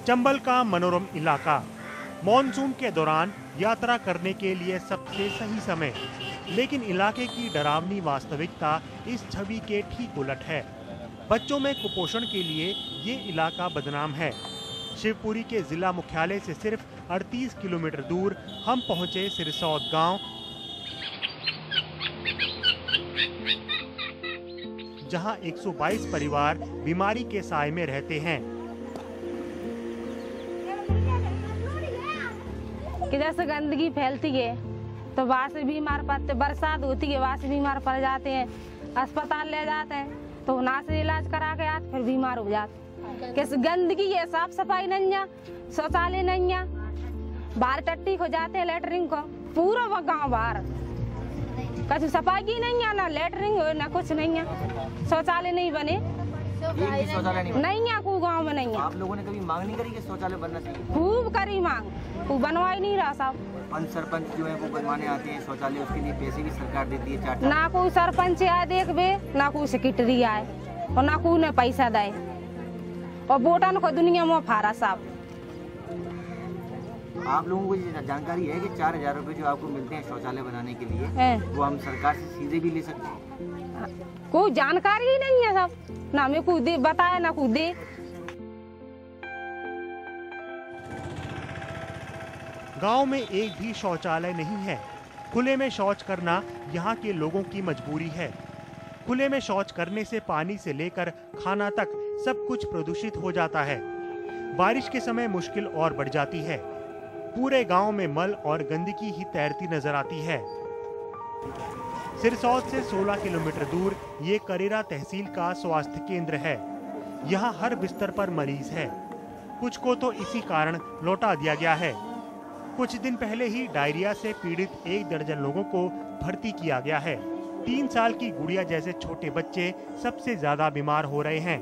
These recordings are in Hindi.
चंबल का मनोरम इलाका मॉनसून के दौरान यात्रा करने के लिए सबसे सही समय, लेकिन इलाके की डरावनी वास्तविकता इस छवि के ठीक उलट है। बच्चों में कुपोषण के लिए ये इलाका बदनाम है। शिवपुरी के जिला मुख्यालय से सिर्फ 38 किलोमीटर दूर हम पहुंचे सिरसौद गांव, जहां 122 परिवार बीमारी के साए में रहते हैं। कि जैसे गंदगी फैलती है तो वहाँ से बीमार पड़ते, बरसात होती है वहाँ से बीमार पड़ जाते हैं, अस्पताल ले जाते हैं तो वहाँ से इलाज करा के आते फिर बीमार हो जाते। कैसे गंदगी है, साफ सफाई नहीं है, शौचालय नहीं है, बाहर टट्टी हो जाते हैं लेटरिन को, पूरा वो गाँव बाहर कभी सफाई की नहीं है, ना लेटरिन हो ना कुछ नहीं है, शौचालय नहीं बने, नहीं है कोई गाँव में नहीं है। आप लोगों ने कभी मांग नहीं करी कि शौचालय बनना चाहिए? खूब करी मांग, कोई बनवा ही नहीं रहा साहब। पंच सरपंच जो है वो बनवाने आते हैं शौचालय, उसके लिए पैसे भी सरकार देती है 4 ना कोई सरपंच आए देखबे, ना कोई सेक्रेटरी आए और ना कोई ने पैसा दे, और वोटन को दुनिया में फारा साहब। आप लोगों को ये जानकारी है कि 4000 रुपए जो आपको मिलते हैं शौचालय बनाने के लिए वो हम सरकार से सीधे भी ले सकते हैं? कोई जानकारी ही नहीं है साहब, ना हमें कोई दे बताया ना कोई दे। गांव में एक भी शौचालय नहीं है। खुले में शौच करना यहाँ के लोगों की मजबूरी है। खुले में शौच करने से पानी से लेकर खाना तक सब कुछ प्रदूषित हो जाता है। बारिश के समय मुश्किल और बढ़ जाती है। पूरे गांव में मल और गंदगी ही तैरती नजर आती है। सिरसौद से 16 किलोमीटर दूर ये करेरा तहसील का स्वास्थ्य केंद्र है। यहाँ हर बिस्तर पर मरीज है। कुछ को तो इसी कारण लौटा दिया गया है। कुछ दिन पहले ही डायरिया से पीड़ित 1 दर्जन लोगों को भर्ती किया गया है। 3 साल की गुड़िया जैसे छोटे बच्चे सबसे ज्यादा बीमार हो रहे हैं।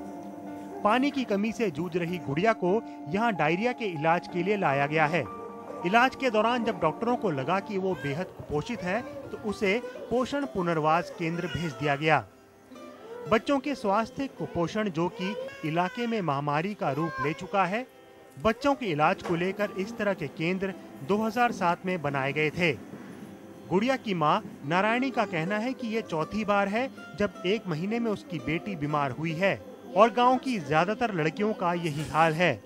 पानी की कमी से जूझ रही गुड़िया को यहाँ डायरिया के इलाज के लिए लाया गया है। इलाज के दौरान जब डॉक्टरों को लगा कि वो बेहद कुपोषित है तो उसे पोषण पुनर्वास केंद्र भेज दिया गया। बच्चों के स्वास्थ्य कुपोषण जो कि इलाके में महामारी का रूप ले चुका है, बच्चों के इलाज को लेकर इस तरह के केंद्र 2007 में बनाए गए थे। गुड़िया की मां नारायणी का कहना है कि ये चौथी बार है जब 1 महीने में उसकी बेटी बीमार हुई है और गांव की ज्यादातर लड़कियों का यही हाल है।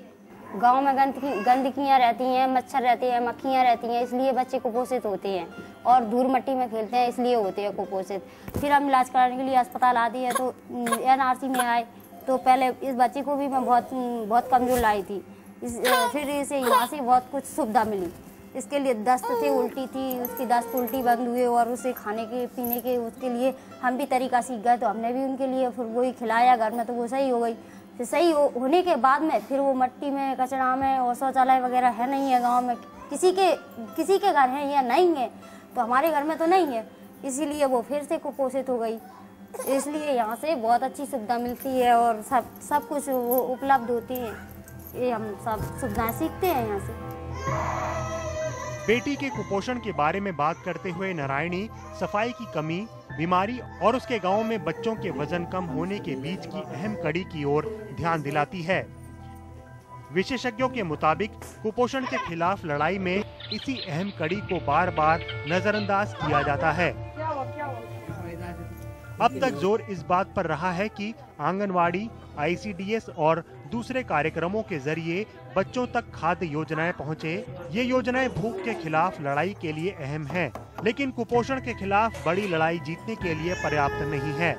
गांव में गंदगियां रहती हैं, मच्छर रहते हैं, मक्खियां रहती हैं, इसलिए बच्चे कुपोषित होते हैं और धूल मिट्टी में खेलते हैं इसलिए होते हैं कुपोषित। फिर हम इलाज कराने के लिए अस्पताल आती है तो NRC में आए तो पहले इस बच्चे को भी मैं बहुत कमजोर लाई थी। फिर इसे यहाँ से बहुत कुछ सुविधा मिली। इसके लिए दस्त थे, उल्टी थी, उसकी दस्त उल्टी बंद हुए और उसे खाने के पीने के उसके लिए हम भी तरीका सीख गए तो हमने भी उनके लिए फिर वही खिलाया घर में तो वो सही हो गई। फिर सही होने के बाद में फिर वो मट्टी में कचरा में और शौचालय वगैरह है नहीं है गांव में, किसी के घर है या नहीं है, तो हमारे घर में तो नहीं है, इसीलिए वो फिर से कुपोषित हो गई। इसलिए यहाँ से बहुत अच्छी सुविधा मिलती है और सब कुछ वो उपलब्ध होती है। ये हम सब सुविधाएं सीखते हैं यहाँ से। बेटी के कुपोषण के बारे में बात करते हुए नारायणी सफाई की कमी, बीमारी और उसके गांव में बच्चों के वजन कम होने के बीच की अहम कड़ी की ओर ध्यान दिलाती है। विशेषज्ञों के मुताबिक कुपोषण के खिलाफ लड़ाई में इसी अहम कड़ी को बार बार नजरअंदाज किया जाता है। अब तक जोर इस बात पर रहा है कि आंगनवाड़ी, ICDS और दूसरे कार्यक्रमों के जरिए बच्चों तक खाद्य योजनाएं पहुंचे। ये योजनाएं भूख के खिलाफ लड़ाई के लिए अहम हैं, लेकिन कुपोषण के खिलाफ बड़ी लड़ाई जीतने के लिए पर्याप्त नहीं है।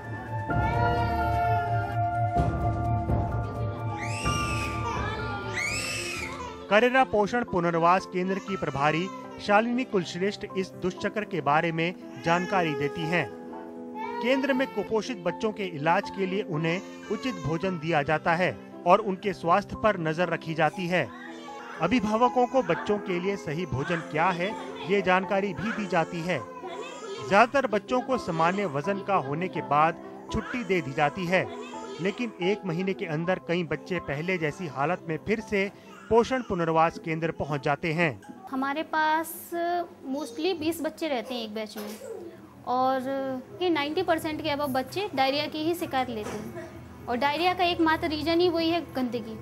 करेरा पोषण पुनर्वास केंद्र की प्रभारी शालिनी कुलश्रेष्ठ इस दुष्चक्र के बारे में जानकारी देती हैं। केंद्र में कुपोषित बच्चों के इलाज के लिए उन्हें उचित भोजन दिया जाता है और उनके स्वास्थ्य पर नजर रखी जाती है। अभिभावकों को बच्चों के लिए सही भोजन क्या है, ये जानकारी भी दी जाती है। ज्यादातर बच्चों को सामान्य वजन का होने के बाद छुट्टी दे दी जाती है, लेकिन 1 महीने के अंदर कई बच्चे पहले जैसी हालत में फिर से पोषण पुनर्वास केंद्र पहुंच जाते हैं। हमारे पास मोस्टली 20 बच्चे रहते हैं एक बैच में और ये 90% के अबव बच्चे डायरिया की ही शिकायत लेते हैं और डायरिया का एकमात्र रीजन ही वही है गंदगी।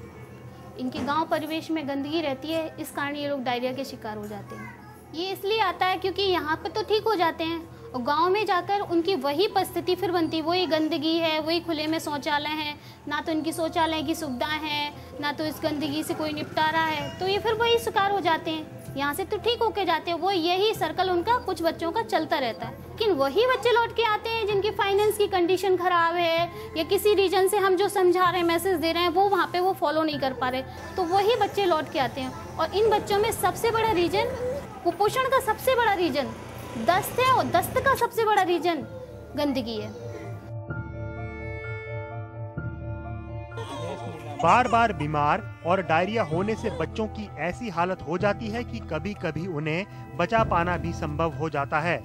इनके गांव परिवेश में गंदगी रहती है, इस कारण ये लोग डायरिया के शिकार हो जाते हैं। ये इसलिए आता है क्योंकि यहाँ पर तो ठीक हो जाते हैं और गांव में जाकर उनकी वही परिस्थिति फिर बनती है, वही गंदगी है, वही खुले में शौचालय है, ना तो इनकी शौचालय की सुविधाएं हैं, ना तो इस गंदगी से कोई निपटारा है, तो ये फिर वही शिकार हो जाते हैं। यहाँ से तो ठीक होके जाते हैं, वो यही सर्कल उनका कुछ बच्चों का चलता रहता है, लेकिन वही बच्चे लौट के आते हैं जिनकी फाइनेंस की कंडीशन खराब है या किसी रीजन से हम जो समझा रहे हैं, मैसेज दे रहे हैं, वो वहाँ पे वो फॉलो नहीं कर पा रहे, तो वही बच्चे लौट के आते हैं। और इन बच्चों में सबसे बड़ा रीजन, कुपोषण का सबसे बड़ा रीजन दस्त है और दस्त का सबसे बड़ा रीजन गंदगी है। बार बार बीमार और डायरिया होने से बच्चों की ऐसी हालत हो जाती है कि कभी कभी उन्हें बचा पाना भी संभव हो जाता है।